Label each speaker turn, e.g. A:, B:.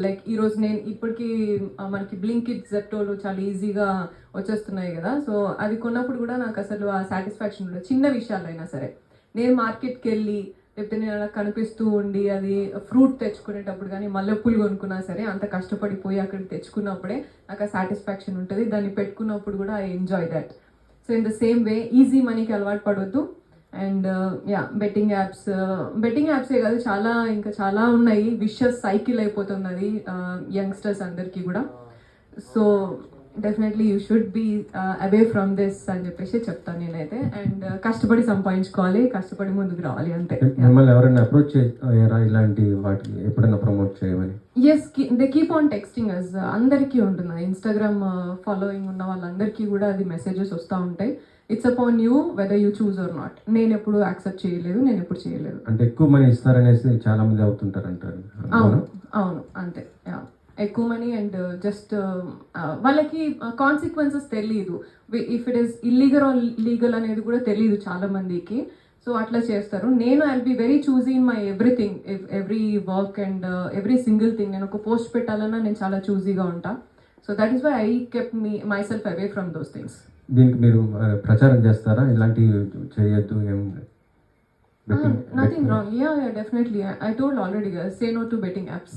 A: Like ఈ రోజు నేను ఇప్పటికి మనకి బ్లింకిట్ జెప్టోలు చాలా ఈజీగా వచ్చేస్తున్నాయి కదా. సో అది కొన్నప్పుడు కూడా నాకు అసలు ఆ సాటిస్ఫాక్షన్ ఉండదు. చిన్న విషయాలైనా సరే నేను మార్కెట్కి వెళ్ళి లేకపోతే నేను అలా కనిపిస్తూ ఉండి అది ఫ్రూట్ తెచ్చుకునేటప్పుడు కానీ మల్లెపూలు కొనుక్కున్నా సరే అంత కష్టపడిపోయి అక్కడికి తెచ్చుకున్నప్పుడే నాకు ఆ సాటిస్ఫాక్షన్ ఉంటుంది. దాన్ని పెట్టుకున్నప్పుడు కూడా I enjoy that. So in the same way easy మనీకి అలవాటు పడవద్దు. అండ్ యా బెట్టింగ్ యాప్సే కాదు, ఇంకా చాలా ఉన్నాయి. విషస్ సైకిల్ అయిపోతుంది అది యంగ్స్టర్స్ అందరికీ కూడా. So definitely you should be away from this అని చెప్పేసి చెప్తాను నేనైతే. అండ్ కష్టపడి సంపాదించుకోవాలి, కష్టపడి ముందుకు రావాలి అంతే.
B: మిమ్మల్ని ఎవరైనా అప్రోచ్ అయ్యారా ఇలాంటి వాటికి ఎప్పుడైనా ప్రమోట్ చేయమని?
A: Yes, they keep on texting us. అందరికీ ఉంటుంది, ఇన్స్టాగ్రామ్ ఫాలోయింగ్ ఉన్న వాళ్ళందరికీ కూడా అది మెసేజెస్ వస్తూ ఉంటాయి. It's upon you whether you choose or not. నేను ఎప్పుడు యాక్సెప్ట్ చేయలేదు, నేను ఎప్పుడు చేయలేదు.
B: అంటే ఎక్కువ మనీ ఇస్తారనేసి చాలా మంది అవుతుంటారు అంటారు.
A: అవును అంతే. ఎక్కువ మనీ అండ్ జస్ట్ వాళ్ళకి కాన్సిక్వెన్సెస్ తెలియదు. If it is illegal or legal అనేది కూడా తెలియదు చాలా మందికి. సో అట్లా చేస్తారు. నేను I'll be very choosy in my everything, every work and every single thing. నేను ఒక పోస్ట్ పెట్టాలన్నా నేను చాలా చూజీగా ఉంటా. So that is why I kept myself away from those things.
B: దీనికి మీరు ప్రచారం చేస్తారా? ఇలాంటివి చేయొద్దు,
A: nothing wrong. Yeah definitely. I told already, say no to betting apps.